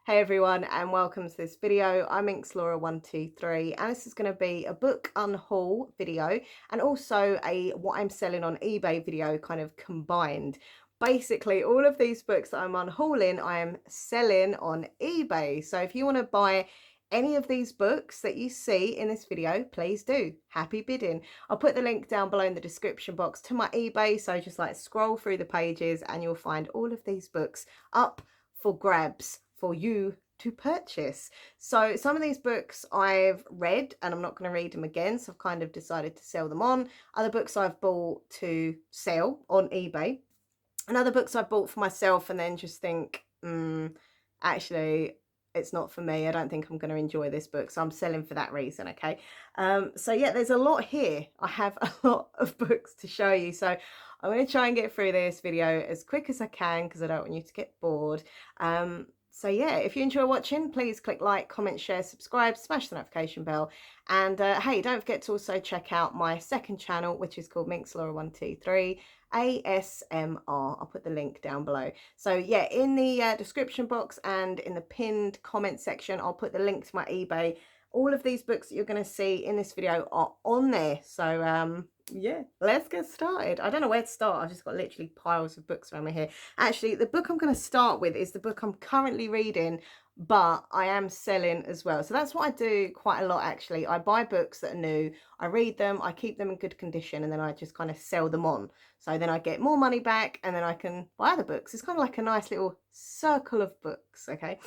Hey everyone, and welcome to this video. I'm Explorer123 and this is going to be a book unhaul video and also a what I'm selling on eBay video kind of combined. Basically all of these books that I'm unhauling I am selling on eBay. So if you want to buy any of these books that you see in this video, please do. Happy bidding. I'll put the link down below in the description box to my eBay, so just like scroll through the pages and you'll find all of these books up for grabs for you to purchase. So some of these books I've read and I'm not going to read them again, so I've kind of decided to sell them on. Other books I've bought to sell on eBay, and other books I've bought for myself and then just think, actually it's not for me. I don't think I'm going to enjoy this book, so I'm selling for that reason. Okay, so yeah, there's a lot here. I have a lot of books to show you, so I'm going to try and get through this video as quick as I can because I don't want you to get bored. So yeah, if you enjoy watching, please click like, comment, share, subscribe, smash the notification bell. And hey, don't forget to also check out my second channel, which is called Minxlaura123 ASMR. I'll put the link down below. So yeah, in the description box and in the pinned comment section, I'll put the link to my eBay. All of these books that you're going to see in this video are on there. So yeah, let's get started. I don't know where to start. I've just got literally piles of books around me here. Actually, the book I'm going to start with is the book I'm currently reading, but I am selling as well. So that's what I do quite a lot, actually. I buy books that are new, I read them, I keep them in good condition, and then I just kind of sell them on. So then I get more money back and then I can buy other books. It's kind of like a nice little circle of books, okay?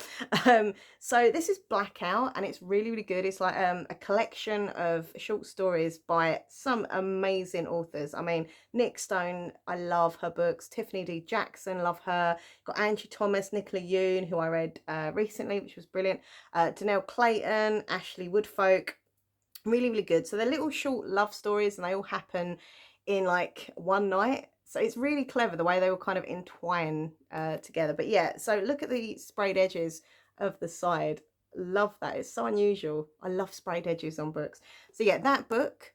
So this is Blackout and it's really, really good. It's like a collection of short stories by some amazing authors. I mean, Nick Stone, I love her books. Tiffany D. Jackson, love her. Got Angie Thomas, Nicola Yoon, who I read recently, which was brilliant. Danelle Clayton, Ashley Woodfolk, really, really good. So they're little short love stories and they all happen in like one night. So it's really clever the way they all kind of entwine together. But yeah, so look at the sprayed edges of the side. Love that. It's so unusual. I love sprayed edges on books. So yeah, that book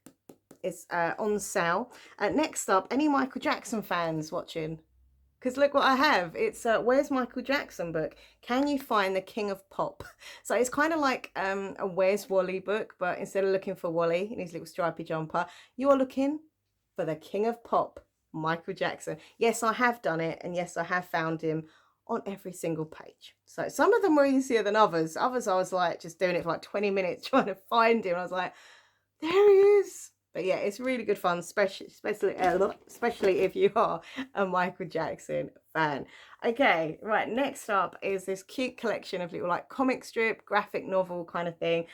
is on sale. Next up, any Michael Jackson fans watching? Because look what I have. It's Where's Michael Jackson book. Can you find the King of Pop? So it's kind of like a Where's Wally book, but instead of looking for Wally in his little stripy jumper, you are looking for the King of Pop, Michael Jackson. Yes, I have done it, and yes, I have found him on every single page. So some of them were easier than others. Others I was like just doing it for like 20 minutes trying to find him. I was like, there he is. But yeah, it's really good fun, especially if you are a Michael Jackson fan. Okay, right, next up is this cute collection of little like comic strip, graphic novel kind of thing.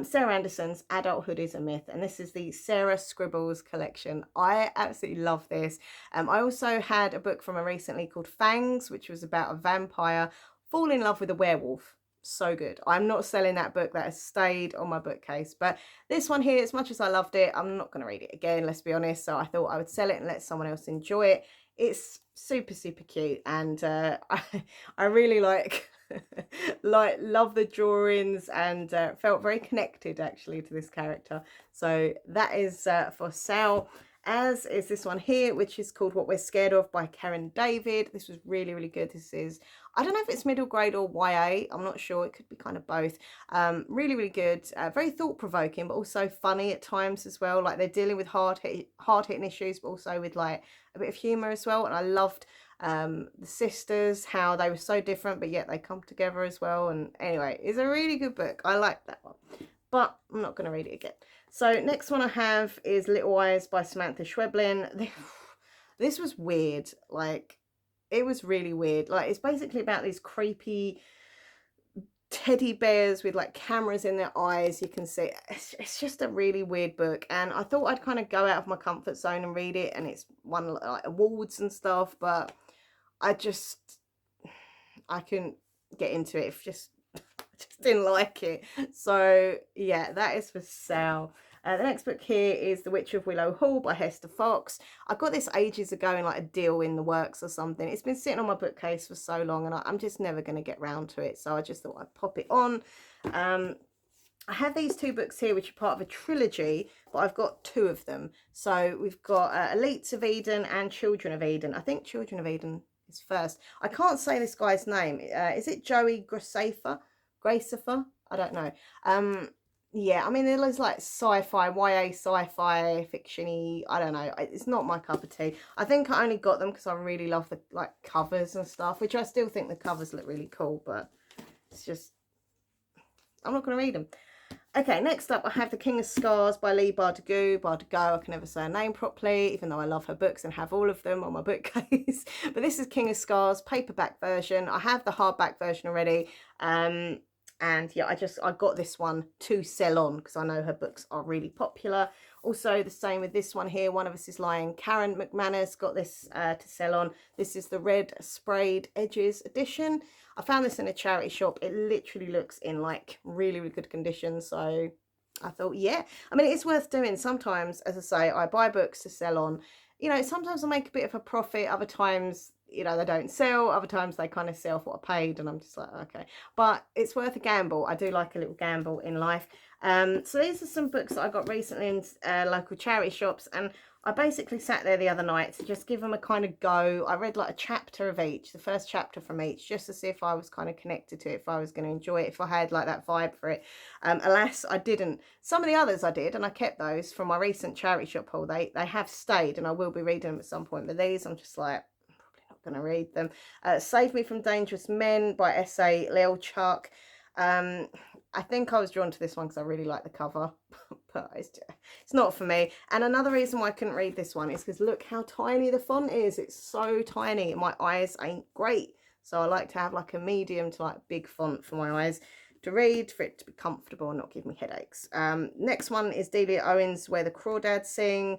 Sarah Anderson's Adulthood is a Myth, and this is the Sarah Scribbles collection. I absolutely love this. I also had a book from her recently called Fangs, which was about a vampire fall in love with a werewolf. So good. I'm not selling that book. That has stayed on my bookcase, but this one here, as much as I loved it, I'm not going to read it again, let's be honest. So I thought I would sell it and let someone else enjoy it. It's super, super cute, and I really like love the drawings, and felt very connected actually to this character. So that is for sale, as is this one here, which is called What We're Scared Of by Karen David. This was really, really good. This is, I don't know if it's middle grade or YA. I'm not sure. It could be kind of both. Really, really good. Very thought-provoking, but also funny at times as well. Like they're dealing with hard-hitting issues, but also with like a bit of humour as well. And I loved the sisters, how they were so different, but yet they come together as well. And anyway, it's a really good book. I like that one, but I'm not going to read it again. So next one I have is Little Eyes by Samantha Schweblin. This was weird. Like, it was really weird. Like, it's basically about these creepy teddy bears with like cameras in their eyes. You can see it's just a really weird book, and I thought I'd kind of go out of my comfort zone and read it, and it's won like awards and stuff, but I couldn't get into it. Just didn't like it. So yeah, that is for sale. The next book here is The Witch of Willow Hall by Hester Fox. I got this ages ago in like a deal in the works or something. It's been sitting on my bookcase for so long, and I'm just never going to get round to it. So I just thought I'd pop it on. I have these two books here, which are part of a trilogy, but I've got two of them. So we've got Elites of Eden and Children of Eden. I think Children of Eden his first. I can't say this guy's name. Is it Joey Graceffa? Graceffa? I don't know. Yeah, I mean, there's like sci-fi, YA sci-fi, fiction-y, I don't know. It's not my cup of tea. I think I only got them because I really love the like covers and stuff, which I still think the covers look really cool, but it's just, I'm not going to read them. Okay, next up I have The King of Scars by Leigh Bardugo. Bardugo, I can never say her name properly, even though I love her books and have all of them on my bookcase. But this is King of Scars, paperback version. I have the hardback version already. And yeah, I got this one to sell on because I know her books are really popular. Also, the same with this one here. One of Us is Lying. Karen McManus got this to sell on. This is the Red Sprayed Edges edition. I found this in a charity shop. It literally looks in like really, really good condition. So I thought, yeah, I mean, it's worth doing. Sometimes, as I say, I buy books to sell on. You know, sometimes I make a bit of a profit. Other times, you know, they don't sell. Other times they kind of sell for what I paid, and I'm just like, okay. But it's worth a gamble. I do like a little gamble in life. So these are some books that I got recently in local charity shops, and I basically sat there the other night to just give them a kind of go. I read like a chapter of each, the first chapter from each, just to see if I was kind of connected to it, if I was going to enjoy it, if I had like that vibe for it. Alas, I didn't. Some of the others I did, and I kept those from my recent charity shop haul. They have stayed, and I will be reading them at some point. But these, I'm just like, I'm probably not going to read them. Save Me from Dangerous Men by S.A. Leolchuk. I think I was drawn to this one because I really like the cover, but it's not for me. And another reason why I couldn't read this one is because look how tiny the font is. It's so tiny. My eyes ain't great. So I like to have like a medium to like big font for my eyes to read, for it to be comfortable and not give me headaches. Next one is Delia Owens' Where the Crawdads Sing.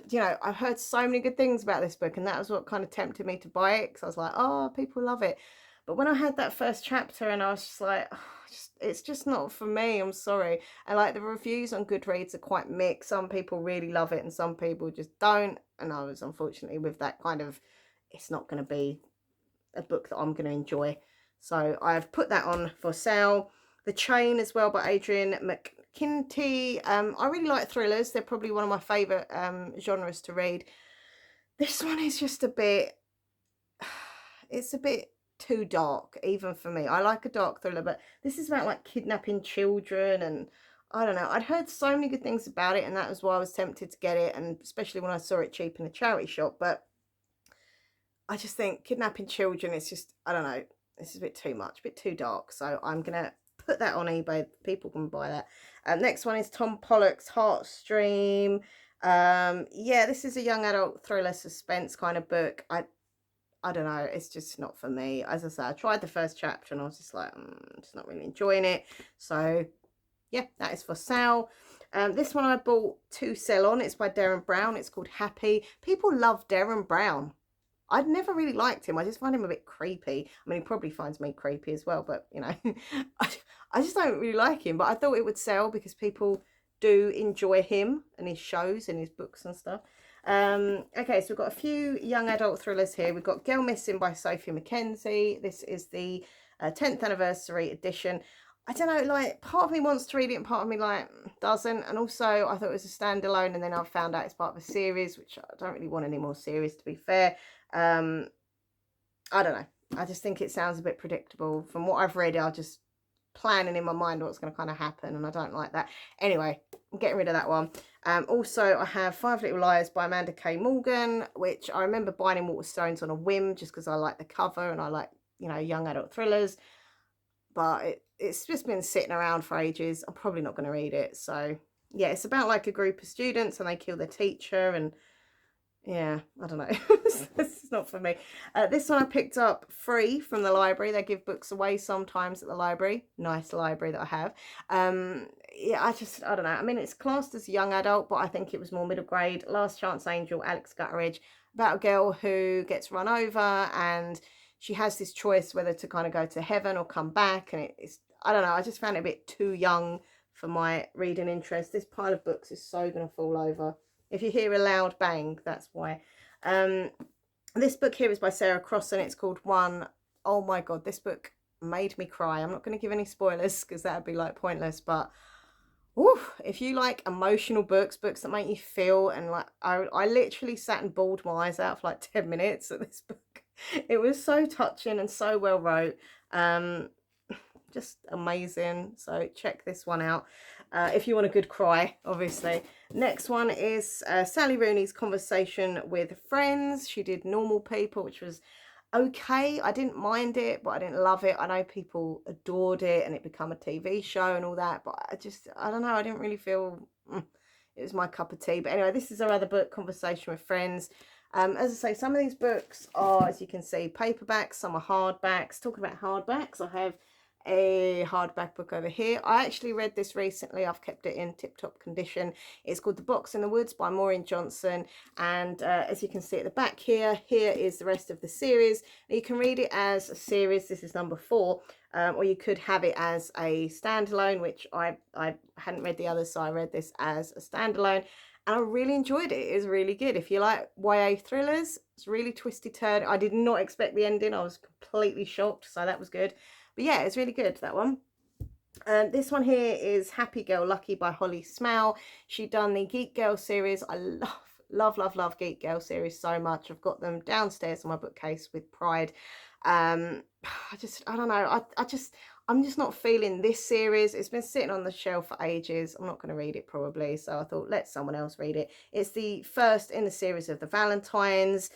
You know, I've heard so many good things about this book, and that was what kind of tempted me to buy it, because I was like, oh, people love it. But when I had that first chapter, and I was just like, oh, it's just not for me, I'm sorry. And like the reviews on Goodreads are quite mixed. Some people really love it and some people just don't. And I was unfortunately with that kind of, it's not going to be a book that I'm going to enjoy. So I've put that on for sale. The Chain as well by Adrian McKinty. I really like thrillers. They're probably one of my favourite genres to read. This one is just a bit, it's a bit too dark even for me. I like a dark thriller, but this is about like kidnapping children, and I don't know, I'd heard so many good things about it, and that was why I was tempted to get it, and especially when I saw it cheap in a charity shop. But I just think kidnapping children, it's just, I don't know, this is a bit too much, a bit too dark. So I'm gonna put that on eBay. People can buy that. Next one is Tom Pollock's Heartstream. Yeah, this is a young adult thriller suspense kind of book. I don't know, it's just not for me. As I said, I tried the first chapter and I was just like, just not really enjoying it. So yeah, that is for sale. This one I bought to sell on. It's by Darren Brown. It's called Happy. People love Darren Brown. I'd never really liked him. I just find him a bit creepy. I mean, he probably finds me creepy as well, but you know, I just don't really like him. But I thought it would sell because people do enjoy him and his shows and his books and stuff. Okay, so we've got a few young adult thrillers here. We've got Girl Missing by Sophie Mackenzie. This is the 10th anniversary edition. I don't know, like, part of me wants to read it and part of me, like, doesn't. And also, I thought it was a standalone, and then I found out it's part of a series, which I don't really want any more series, to be fair. I don't know. I just think it sounds a bit predictable. From what I've read, I'm just planning in my mind what's going to kind of happen, and I don't like that. Anyway, I'm getting rid of that one. Also, I have Five Little Lies by Amanda K. Morgan, which I remember buying in Waterstones on a whim just because I like the cover and I like, you know, young adult thrillers. But it's just been sitting around for ages. I'm probably not going to read it. So, yeah, it's about like a group of students and they kill their teacher, and yeah, I don't know. This is not for me. This one I picked up free from the library. They give books away sometimes at the library. Nice library that I have. Yeah, I don't know. I mean, it's classed as young adult, but I think it was more middle grade. Last Chance Angel, Alex Gutteridge, about a girl who gets run over and she has this choice whether to kind of go to heaven or come back. And it's, I don't know, I just found it a bit too young for my reading interest. This pile of books is so going to fall over. If you hear a loud bang, that's why. This book here is by Sarah Crossan. It's called One. Oh my God, this book made me cry. I'm not going to give any spoilers because that would be like pointless. But oof, if you like emotional books, books that make you feel, and like I literally sat and bawled my eyes out for like 10 minutes at this book. It was so touching and so well wrote. Just amazing. So check this one out if you want a good cry, obviously. Next one is Sally Rooney's Conversation with Friends. She did Normal People, which was okay. I didn't mind it, but I didn't love it. I know people adored it and it became a TV show and all that, but I don't know, I didn't really feel it was my cup of tea. But anyway, this is our other book, Conversation with Friends. As I say, some of these books are, as you can see, paperbacks, some are hardbacks. Talking about hardbacks, I have a hardback book over here. I actually read this recently. I've kept it in tip-top condition. It's called The Box in the Woods by Maureen Johnson, and as you can see at the back here is the rest of the series. You can read it as a series. This is number 4, or you could have it as a standalone, which I hadn't read the others, so I read this as a standalone. And I really enjoyed it. It is really good. If you like YA thrillers, it's really twisty turn. I did not expect the ending. I was completely shocked, so that was good. But yeah, it's really good, that one. This one here is Happy Girl Lucky by Holly Smale. She done the Geek Girl series. I love Geek Girl series so much. I've got them downstairs on my bookcase with pride. I don't know. I'm just not feeling this series. It's been sitting on the shelf for ages. I'm not going to read it probably. So I thought, let someone else read it. It's the first in the series of the Valentines.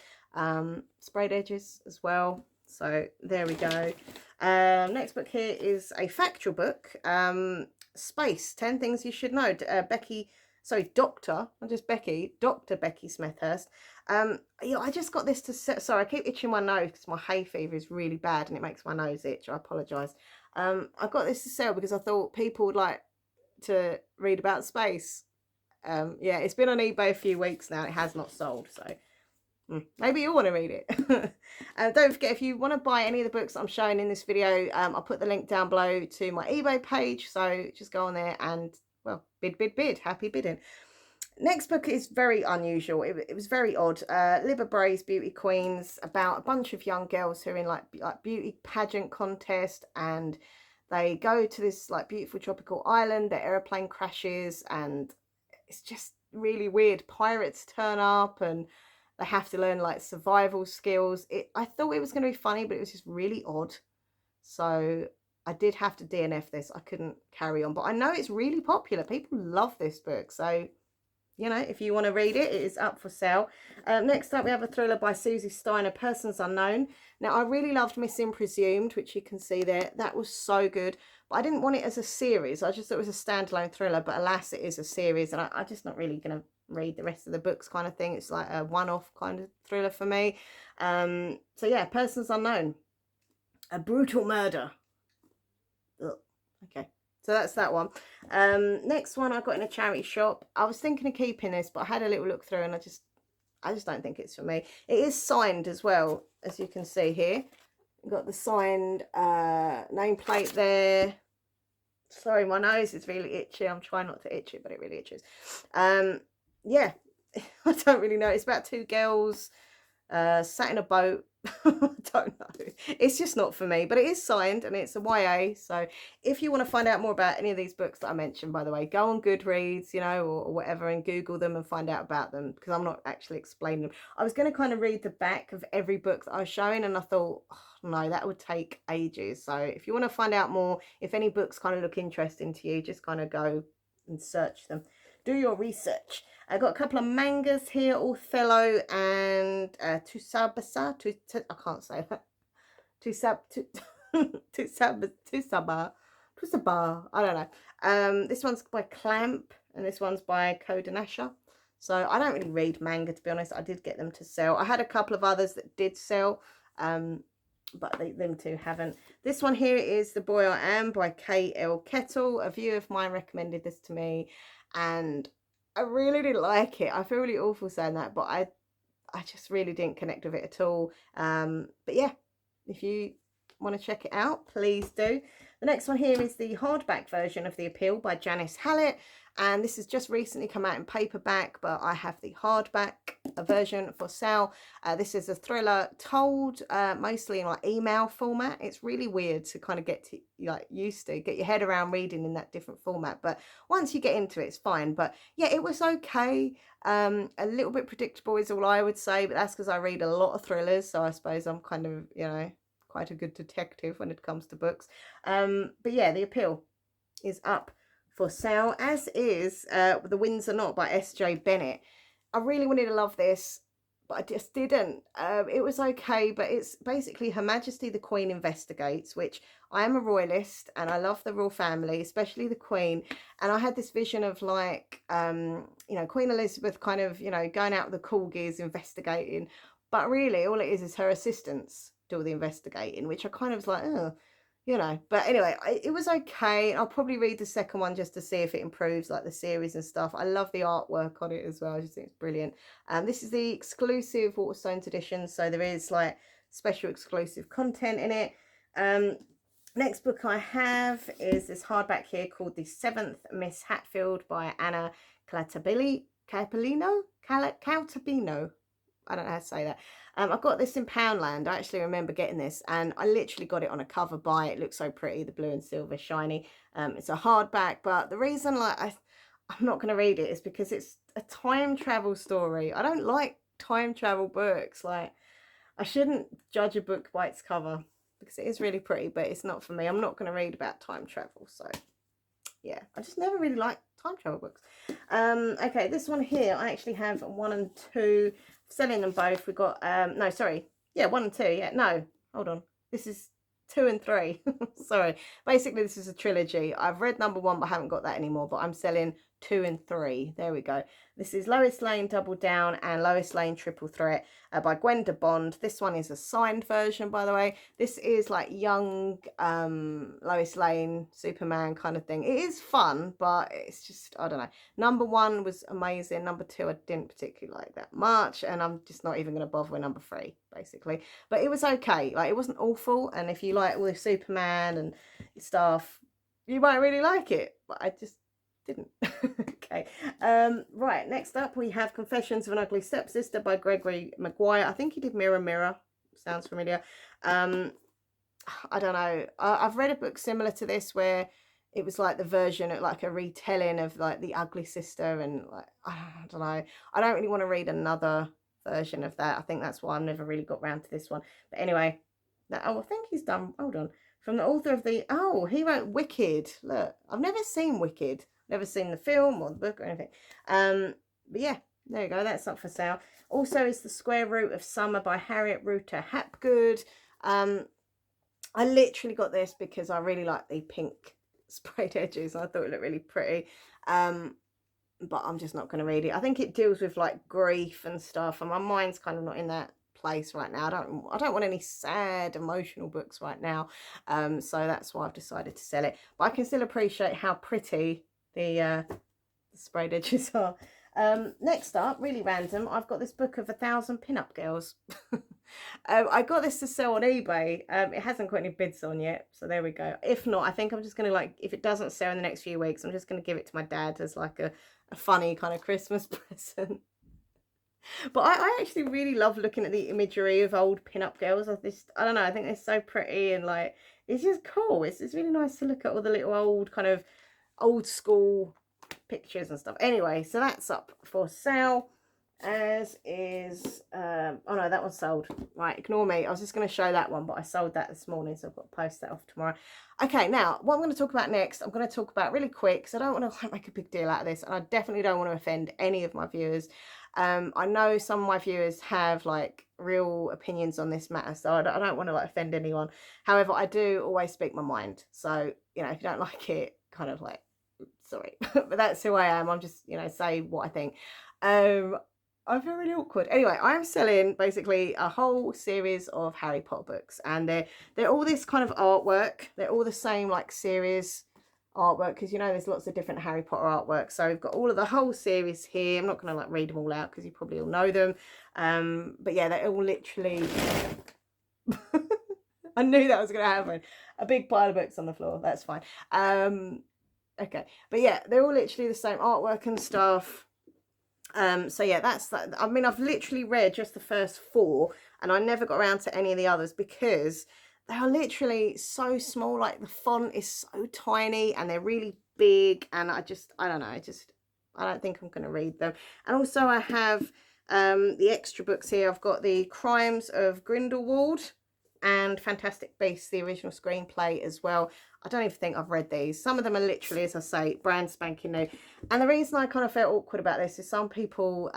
Sprayed edges as well. So there we go. Next book here is a factual book. Space, 10 Things You Should Know. Dr. Becky Smethurst. Yeah, I just got this to set. Sorry, I keep itching my nose because my hay fever is really bad and it makes my nose itch. I apologise. I got this to sell because I thought people would like to read about space. Yeah, it's been on eBay a few weeks now. It has not sold, so maybe you'll want to read it. Don't forget, if you want to buy any of the books I'm showing in this video, I'll put the link down below to my eBay page, so just go on there and, well, bid, happy bidding. Next book is very unusual. It was very odd. Libba Bray's Beauty Queens, about a bunch of young girls who are in like beauty pageant contest, and they go to this like beautiful tropical island. Their airplane crashes and it's just really weird. Pirates turn up and they have to learn like survival skills. I thought it was going to be funny, but it was just really odd. So I did have to DNF this. I couldn't carry on, but I know it's really popular. People love this book. So, you know, if you want to read it, it is up for sale. Next up, we have a thriller by Susie Steiner, Persons Unknown. Now, I really loved Missing Presumed, which you can see there. That was so good. But I didn't want it as a series. I just thought it was a standalone thriller. But alas, it is a series. And I'm just not really going to read the rest of the books kind of thing. It's like a one-off kind of thriller for me. So, yeah, Persons Unknown. A brutal murder. Ugh. Okay. So that's that one. Next one I got in a charity shop. I was thinking of keeping this, but I had a little look through and I just don't think it's for me. It is signed as well, as you can see here. You've got the signed nameplate there. Sorry, my nose is really itchy. I'm trying not to itch it, but it really itches. Yeah, I don't really know. It's about 2 girls sat in a boat. I don't know. It's just not for me, but it is signed and it's a YA. So if you want to find out more about any of these books that I mentioned, by the way, go on Goodreads, you know, or whatever, and Google them and find out about them, because I'm not actually explaining them. I was going to kind of read the back of every book that I was showing, and I thought, oh, no, that would take ages. So if you want to find out more, if any books kind of look interesting to you, just kind of go and search them. Do your research. I've got a couple of mangas here, Othello and Tusaba. I can't say that. Tusaba. I don't know. This one's by Clamp and this one's by Kodanasha. So I don't really read manga, to be honest. I did get them to sell. I had a couple of others that did sell, but them two haven't. This one here is The Boy I Am by K.L. Kettle. A viewer of mine recommended this to me, and I really didn't like it. I feel really awful saying that, but I just really didn't connect with it at all. But yeah, if you want to check it out, please do. The next one here is the hardback version of The Appeal by Janice Hallett, and this has just recently come out in paperback, but I have the hardback. a version for sale. This is a thriller told mostly in like email format. It's really weird to kind of get to like used to get your head around reading in that different format, but once you get into it, it's fine. But yeah, it was okay. A little bit predictable is all I would say, but that's because I read a lot of thrillers, so I suppose I'm kind of, you know, quite a good detective when it comes to books. But yeah, the appeal is up for sale, as is The Winds Are Not by S.J. Bennett. I really wanted to love this, but I just didn't. It was okay, but it's basically Her Majesty the Queen Investigates, which I am a royalist and I love the royal family, especially the Queen. And I had this vision of like, you know, Queen Elizabeth kind of, you know, going out with the corgis investigating. But really, all it is her assistants do all the investigating, which I kind of was like, oh, you know. But anyway, it was okay. I'll probably read the second one just to see if it improves like the series and stuff. I love the artwork on it as well. I just think it's brilliant. This is the exclusive Waterstones edition, so there is like special exclusive content in it. Next book I have is this hardback here called The Seventh Miss Hatfield by Anna Caltabino. I don't know how to say that. I got this in Poundland. I actually remember getting this, and I literally got it on a cover buy. It looks so pretty, the blue and silver shiny. It's a hardback, but the reason like I'm not going to read it is because it's a time travel story. I don't like time travel books. Like, I shouldn't judge a book by its cover because it is really pretty, but it's not for me. I'm not going to read about time travel, so yeah, I just never really liked time travel books. Okay, this one here, I actually have 1 and 2. Selling them both. We got no, sorry, yeah, 1 and 2. Yeah, no, hold on, this is 2 and 3. Sorry, basically this is a trilogy. I've read number 1 but I haven't got that anymore, but I'm selling 2 and 3. There we go. This is Lois Lane Double Down and Lois Lane Triple Threat by Gwenda Bond. This one is a signed version, by the way. This is like young Lois Lane, Superman kind of thing. It is fun, but it's just, I don't know. Number 1 was amazing. Number 2 I didn't particularly like that much, and I'm just not even going to bother with number 3, basically. But it was okay. Like, it wasn't awful, and if you like all the Superman and stuff, you might really like it. But I just didn't. Okay. Right, next up we have Confessions of an Ugly Stepsister by Gregory Maguire. I think he did Mirror Mirror. Sounds familiar. I don't know. I've read a book similar to this where it was like the version of like a retelling of like The Ugly Sister, and like, I don't know. I don't really want to read another version of that. I think that's why I've never really got round to this one. But anyway, I think he's done, hold on. From the author of he wrote Wicked. Look, I've never seen Wicked. Never seen the film or the book or anything. But yeah, there you go. That's up for sale. Also is The Square Root of Summer by Harriet Ruter Hapgood. I literally got this because I really like the pink sprayed edges. I thought it looked really pretty. But I'm just not going to read it. I think it deals with like grief and stuff, and my mind's kind of not in that place right now. I don't want any sad emotional books right now. So that's why I've decided to sell it. But I can still appreciate how pretty the sprayed edges are. Next up, really random, I've got this book of 1,000 Pin-Up Girls. I got this to sell on eBay. It hasn't got any bids on yet, so there we go. If not, I think I'm just going to, like, if it doesn't sell in the next few weeks, I'm just going to give it to my dad as like a funny kind of Christmas present. But I actually really love looking at the imagery of old pin-up girls. I don't know, I think they're so pretty, and like, it's just cool. It's really nice to look at all the little old kind of old school pictures and stuff. Anyway, so that's up for sale, as is oh no, that one's sold. Right, ignore me. I was just going to show that one, but I sold that this morning, so I've got to post that off tomorrow. Okay, now what I'm going to talk about next, I'm going to talk about really quick, because I don't want to make a big deal out of this, and I definitely don't want to offend any of my viewers. I know some of my viewers have like real opinions on this matter, so I don't want to like offend anyone. However, I do always speak my mind, so you know, if you don't like it, kind of like, sorry, but that's who I am. I'm just, you know, say what I think. I feel really awkward. Anyway, I'm selling basically a whole series of Harry Potter books, and they're all this kind of artwork. They're all the same like series artwork, because you know there's lots of different Harry Potter artwork. So we've got all of the whole series here. I'm not going to like read them all out because you probably all know them. But yeah, they're all literally I knew that was going to happen. A big pile of books on the floor. That's fine. Okay, but yeah, they're all literally the same artwork and stuff. So yeah, that's that. I mean, I've literally read just the first 4, and I never got around to any of the others because they are literally so small. Like the font is so tiny, and they're really big, and I don't know, I don't think I'm going to read them. And also, I have the extra books here. I've got the Crimes of Grindelwald and Fantastic Beasts, the original screenplay as well. I don't even think I've read these. Some of them are literally, as I say, brand spanking new. And the reason I kind of felt awkward about this is some people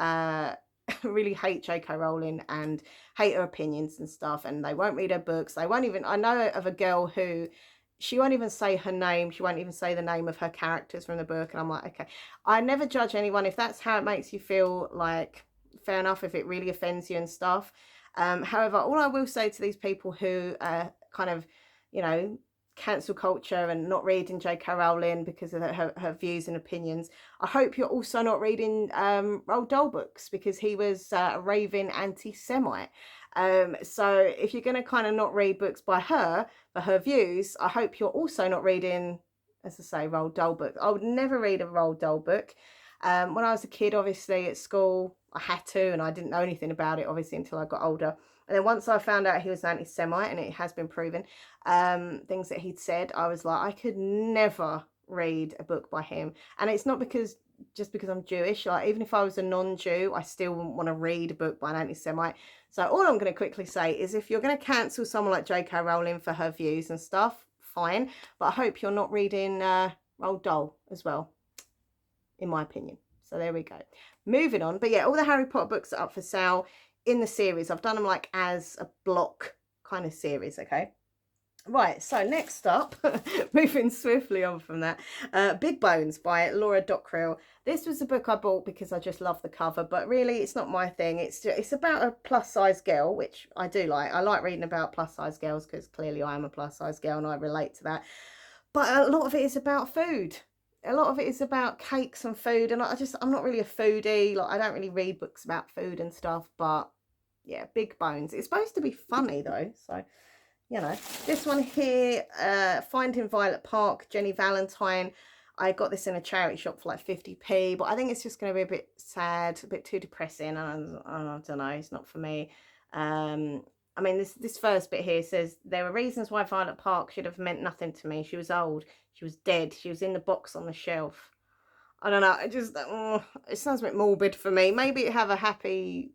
really hate J.K. Rowling and hate her opinions and stuff, and they won't read her books. They won't even, I know of a girl who, she won't even say her name. She won't even say the name of her characters from the book. And I'm like, okay, I never judge anyone. If that's how it makes you feel, like, fair enough, if it really offends you and stuff. However, all I will say to these people who kind of, you know, cancel culture and not reading J.K. Rowling because of her views and opinions, I hope you're also not reading Roald Dahl books, because he was a raving anti-Semite. So if you're going to kind of not read books by her for her views, I hope you're also not reading, as I say, Roald Dahl books. I would never read a Roald Dahl book. When I was a kid, obviously at school, I had to, and I didn't know anything about it, obviously, until I got older. And then once I found out he was an anti-Semite, and it has been proven, things that he'd said, I was like, I could never read a book by him. And it's not just because I'm Jewish. Like, even if I was a non-Jew, I still wouldn't want to read a book by an anti-Semite. So all I'm going to quickly say is, if you're going to cancel someone like J.K. Rowling for her views and stuff, fine. But I hope you're not reading Roald Dahl as well, in my opinion. So there we go. Moving on. But yeah, all the Harry Potter books are up for sale in the series. I've done them like as a block kind of series, okay? Right, so next up, moving swiftly on from that, Big Bones by Laura Dockrill. This was a book I bought because I just love the cover, but really it's not my thing. It's about a plus size girl, which I do like. I like reading about plus size girls because clearly I am a plus size girl and I relate to that. But a lot of it is about food. A lot of it is about cakes and food, and I'm not really a foodie. Like, I don't really read books about food and stuff, but yeah, Big Bones. It's supposed to be funny though, so you know. This one here, Finding Violet Park, Jenny Valentine. I got this in a charity shop for like 50p, but I think it's just going to be a bit sad, a bit too depressing. I don't know, it's not for me. I mean, this first bit here says, there were reasons why Violet Park should have meant nothing to me. She was old, she was dead, she was in the box on the shelf. I don't know, it sounds a bit morbid for me. Maybe it have a happy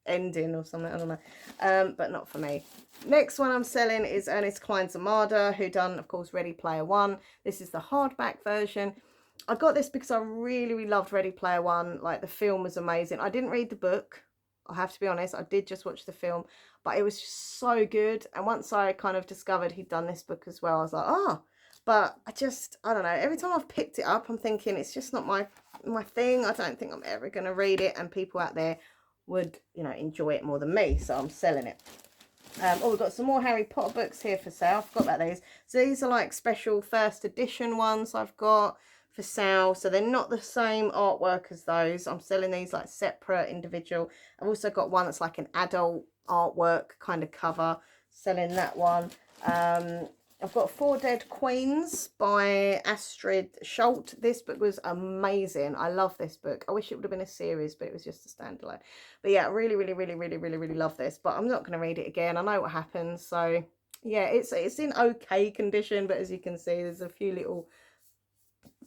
ending or something, I don't know, but not for me. Next one I'm selling is Ernest Cline's Armada, who done, of course, Ready Player One. This is the hardback version. I got this because I really, really loved Ready Player One. Like, the film was amazing. I didn't read the book, I have to be honest. I did just watch the film, but it was just so good. And once I kind of discovered he'd done this book as well, I was like, oh. But I don't know. Every time I've picked it up, I'm thinking it's just not my thing. I don't think I'm ever going to read it, and people out there would, you know, enjoy it more than me. So I'm selling it. Oh, we've got some more Harry Potter books here for sale. I forgot about these. So these are like special first edition ones I've got for sale. So they're not the same artwork as those. I'm selling these like separate, individual. I've also got one that's like an adult artwork kind of cover. Selling that one. I've got Four Dead Queens by Astrid Schult. This book was amazing. I love this book. I wish it would have been a series, but it was just a standalone. But yeah, really, really, really, really, really, really love this. But I'm not going to read it again. I know what happens. So yeah, it's in okay condition. But as you can see, there's a few little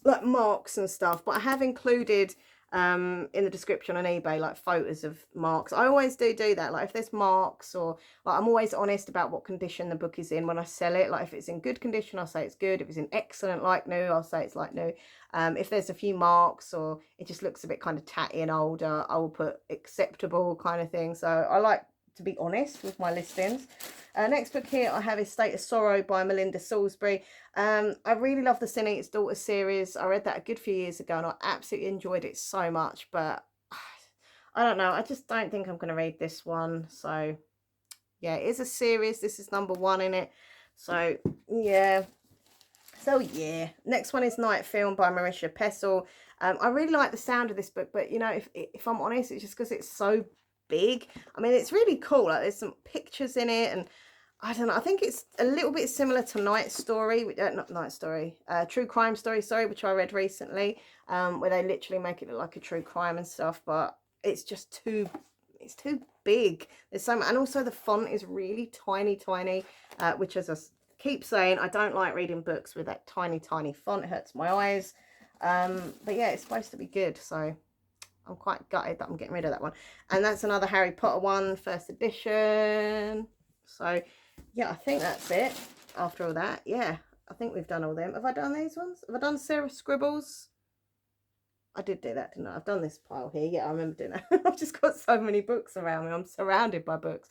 like marks and stuff. But I have included in the description on eBay like photos of marks. I always do that. Like, if there's marks, or like, I'm always honest about what condition the book is in when I sell it. Like, if it's in good condition, I'll say it's good. If it's in excellent, like new, I'll say it's like new. If there's a few marks or it just looks a bit kind of tatty and older, I will put acceptable kind of thing. So I like to be honest with my listings. Next book here I have is State of Sorrow by Melinda Salisbury. I really love the Sin Eaters Daughter series. I read that a good few years ago and I absolutely enjoyed it so much, but I don't know, I just don't think I'm going to read this one. So yeah, it is a series. This is number 1 in it. So yeah. Next one is Night Film by Marisha Pessel. I really like the sound of this book, but you know, if I'm honest, it's just because it's so big. I mean, it's really cool. Like, there's some pictures in it, and I don't know. I think it's a little bit similar to Night Story, not Night Story, True Crime Story, sorry, which I read recently, where they literally make it look like a true crime and stuff, but it's just it's too big. There's so much, and also the font is really tiny, which, as I keep saying, I don't like reading books with that tiny font. It hurts my eyes. But yeah, it's supposed to be good, so I'm quite gutted that I'm getting rid of that one. And that's another Harry Potter one, first edition. So yeah, I think that's it after all that. Yeah, I think we've done all them. Have I done these ones? Have I done Sarah Scribbles? I did do that, didn't I? I've done this pile here. Yeah, I remember doing that. I've just got so many books around me. I'm surrounded by books.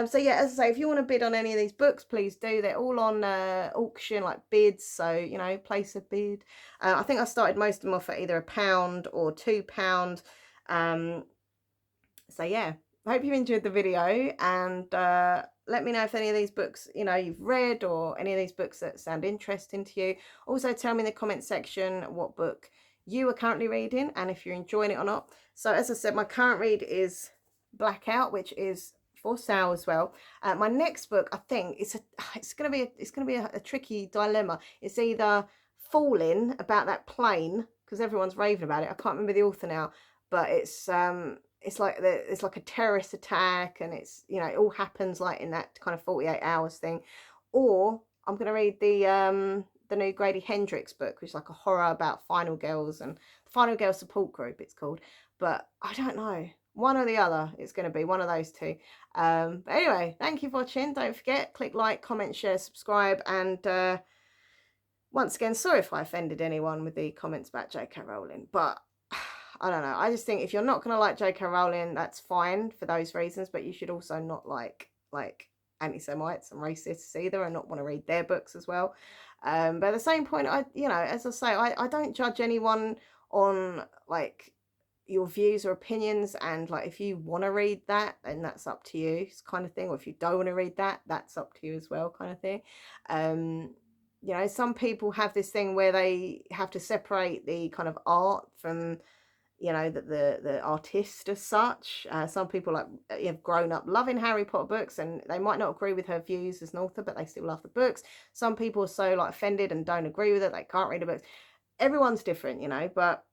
So yeah, as I say, if you want to bid on any of these books, please do. They're all on auction, like bids. So, you know, place a bid. I think I started most of them off at either £1 or £2. So yeah, I hope you enjoyed the video, and let me know if any of these books, you know, you've read, or any of these books that sound interesting to you. Also tell me in the comment section what book you are currently reading and if you're enjoying it or not. So as I said, my current read is Blackout, which is for sale as well. My next book, I think it's gonna be a tricky dilemma. It's either Falling, about that plane, because everyone's raving about it. I can't remember the author now, but it's like it's like a terrorist attack, and it's, you know, it all happens like in that kind of 48 hours thing. Or I'm going to read the new Grady Hendrix book, which is like a horror about Final Girls and Final Girl Support Group, it's called. But I don't know, one or the other. It's going to be one of those two. But anyway, thank you for watching. Don't forget, click like, comment, share, subscribe, and once again, sorry if I offended anyone with the comments about J.K. Rowling, but I don't know. I just think if you're not going to like J.K. Rowling, that's fine for those reasons, but you should also not like anti-Semites and racists either, and not want to read their books as well. But at the same point, you know, as I say, I don't judge anyone on like your views or opinions, and like if you want to read that, then that's up to you, kind of thing. Or if you don't want to read that, that's up to you as well, kind of thing. You know, some people have this thing where they have to separate the kind of art from, you know, the artist as such. Some people like have grown up loving Harry Potter books, and they might not agree with her views as an author, but they still love the books. Some people are so like offended and don't agree with it, they can't read the books. Everyone's different, you know. But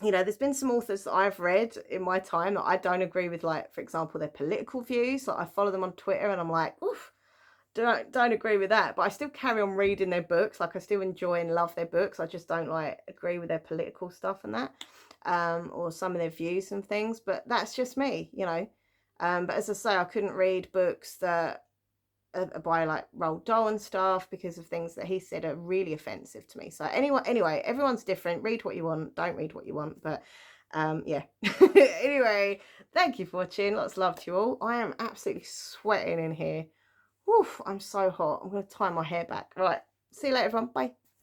you know, there's been some authors that I've read in my time that I don't agree with, like for example their political views. Like I follow them on Twitter and I'm like, oof, don't agree with that, but I still carry on reading their books. Like I still enjoy and love their books. I just don't like agree with their political stuff and that, or some of their views and things. But that's just me, you know. But as I say, I couldn't read books that are by like Roald Dahl and stuff, because of things that he said are really offensive to me. So anyway, everyone's different. Read what you want, don't read what you want. But yeah. Anyway, thank you for watching. Lots of love to you all. I am absolutely sweating in here. Oof, I'm so hot. I'm going to tie my hair back. Right. See you later, everyone. Bye.